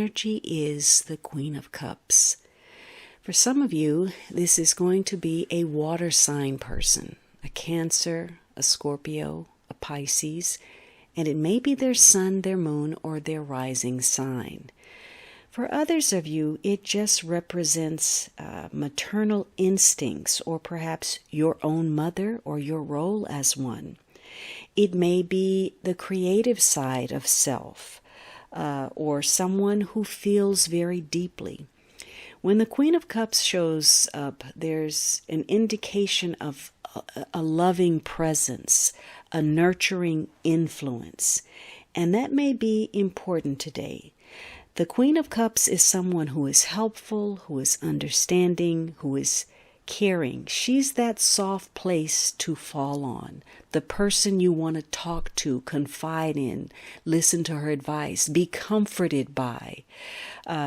energy is the Queen of Cups. For some of you, this is going to be a water sign person, a Cancer, a Scorpio, a Pisces, and it may be their sun, their moon, or their rising sign. For others of you, it just represents maternal instincts, or perhaps your own mother or your role as one. It may be the creative side of self, or someone who feels very deeply. When the Queen of Cups shows up, there's an indication of a loving presence, a nurturing influence, and that may be important today. The Queen of Cups is someone who is helpful, who is understanding, who is caring. She's that soft place to fall on, the person you want to talk to, confide in, listen to her advice, be comforted by.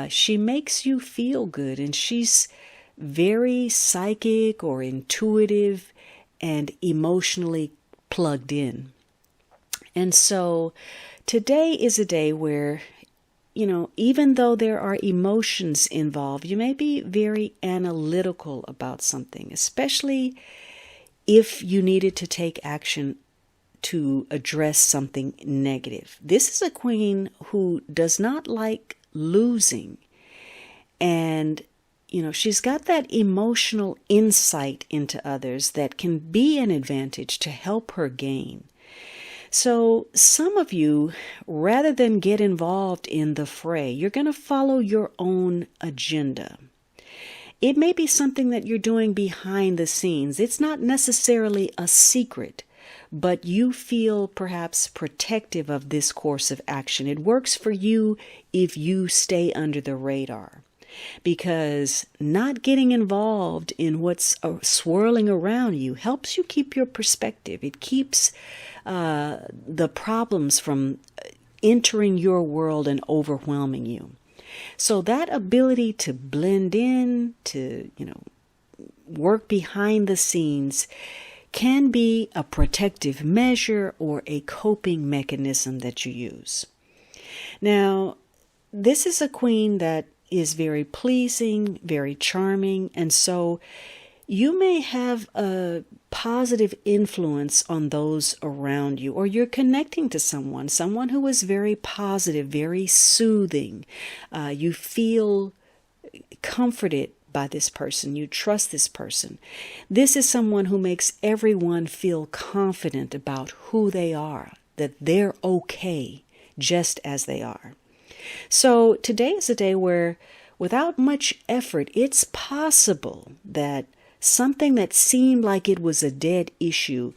She makes you feel good, and she's very psychic or intuitive and emotionally plugged in. And so today is a day where, even though there are emotions involved, you may be very analytical about something, especially if you needed to take action to address something negative. This is a queen who does not like losing. And, she's got that emotional insight into others that can be an advantage to help her gain. So some of you, rather than get involved in the fray, you're going to follow your own agenda. It may be something that you're doing behind the scenes. It's not necessarily a secret, but you feel perhaps protective of this course of action. It works for you if you stay under the radar, because not getting involved in what's swirling around you helps you keep your perspective. It keeps the problems from entering your world and overwhelming you. So that ability to blend in, to, work behind the scenes can be a protective measure or a coping mechanism that you use. Now, this is a queen that is very pleasing, very charming, and so you may have a positive influence on those around you, or you're connecting to someone who is very positive, very soothing. You feel comforted by this person. You trust this person. This is someone who makes everyone feel confident about who they are, that they're okay just as they are. So today is a day where, without much effort, it's possible that something that seemed like it was a dead issue,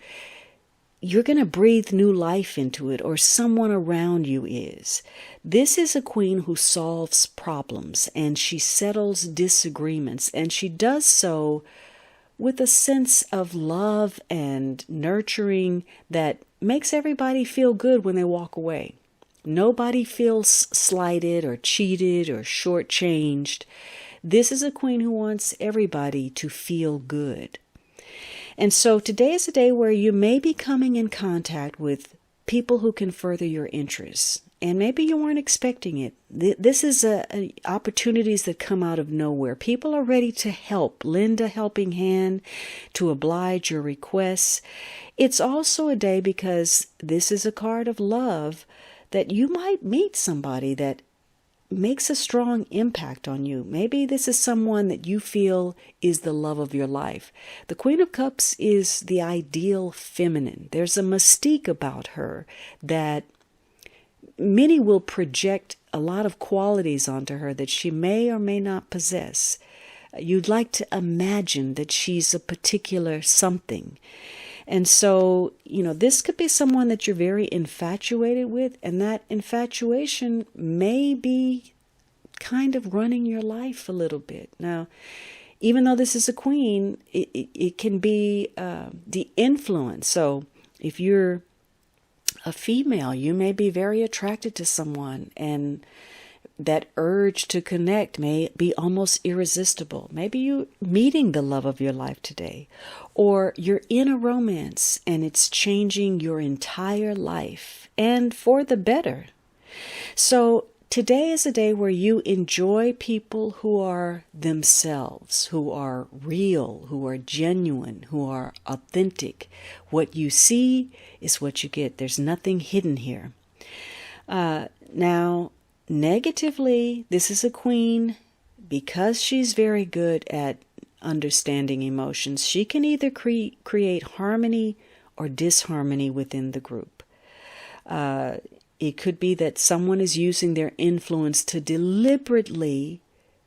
you're going to breathe new life into it, or someone around you is. This is a queen who solves problems, and she settles disagreements, and she does so with a sense of love and nurturing that makes everybody feel good when they walk away. Nobody feels slighted or cheated or shortchanged. This is a queen who wants everybody to feel good. And so today is a day where you may be coming in contact with people who can further your interests. And maybe you weren't expecting it. This is opportunities that come out of nowhere. People are ready to help, lend a helping hand, to oblige your requests. It's also a day, because this is a card of love, that you might meet somebody that makes a strong impact on you. Maybe this is someone that you feel is the love of your life. The Queen of Cups is the ideal feminine. There's a mystique about her that many will project a lot of qualities onto her that she may or may not possess. You'd like to imagine that she's a particular something. And so, this could be someone that you're very infatuated with, and that infatuation may be kind of running your life a little bit. Now, even though this is a queen, it can be the influence. So if you're a female, you may be very attracted to someone, and that urge to connect may be almost irresistible. Maybe you're meeting the love of your life today, or you're in a romance and it's changing your entire life, and for the better. So today is a day where you enjoy people who are themselves, who are real, who are genuine, who are authentic. What you see is what you get. There's nothing hidden here. Now, negatively, this is a queen. Because she's very good at understanding emotions, she can either create harmony or disharmony within the group. It could be that someone is using their influence to deliberately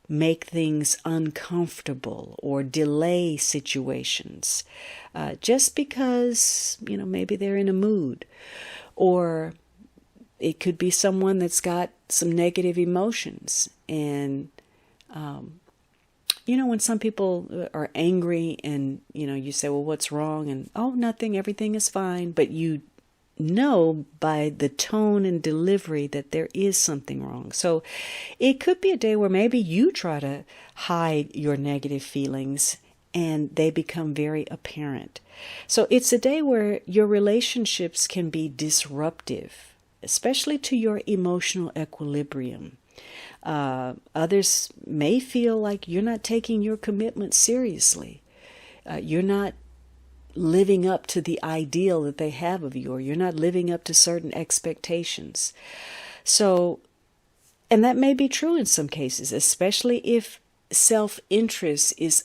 make things uncomfortable or delay situations, just because, maybe they're in a mood. Or it could be someone that's got some negative emotions. And, when some people are angry and, you say, well, what's wrong? And, oh, nothing, everything is fine. But you know by the tone and delivery that there is something wrong. So it could be a day where maybe you try to hide your negative feelings and they become very apparent. So it's a day where your relationships can be disruptive, especially to your emotional equilibrium. Others may feel like you're not taking your commitment seriously. You're not living up to the ideal that they have of you, or you're not living up to certain expectations. So, and that may be true in some cases, especially if self-interest is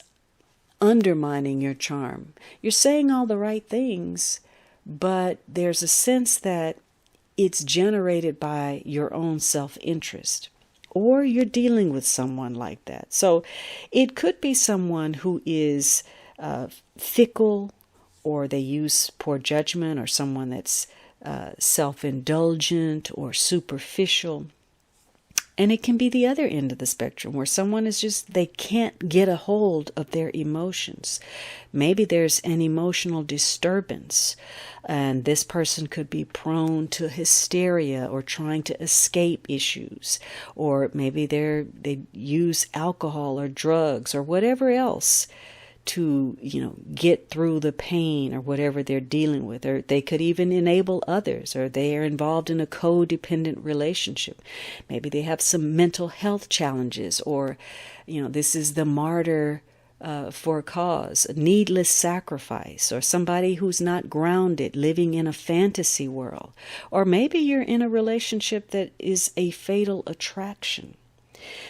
undermining your charm. You're saying all the right things, but there's a sense that it's generated by your own self-interest. Or you're dealing with someone like that. So it could be someone who is fickle, or they use poor judgment, or someone that's self-indulgent or superficial. And it can be the other end of the spectrum, where someone is just, they can't get a hold of their emotions. Maybe there's an emotional disturbance, and this person could be prone to hysteria or trying to escape issues. Or maybe they use alcohol or drugs or whatever else to, get through the pain or whatever they're dealing with. Or they could even enable others, or they are involved in a codependent relationship. Maybe they have some mental health challenges, or, this is the martyr for a cause, a needless sacrifice, or somebody who's not grounded, living in a fantasy world. Or maybe you're in a relationship that is a fatal attraction.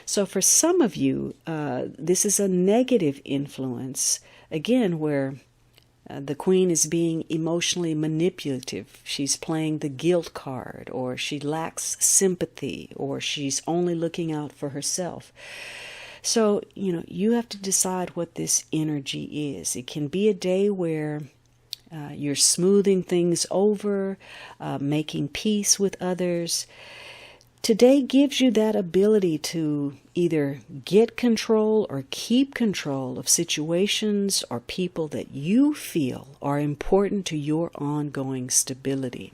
So for some of you, this is a negative influence, again, where the queen is being emotionally manipulative. She's playing the guilt card, or she lacks sympathy, or she's only looking out for herself. So, you have to decide what this energy is. It can be a day where you're smoothing things over, making peace with others. Today gives you that ability to either get control or keep control of situations or people that you feel are important to your ongoing stability.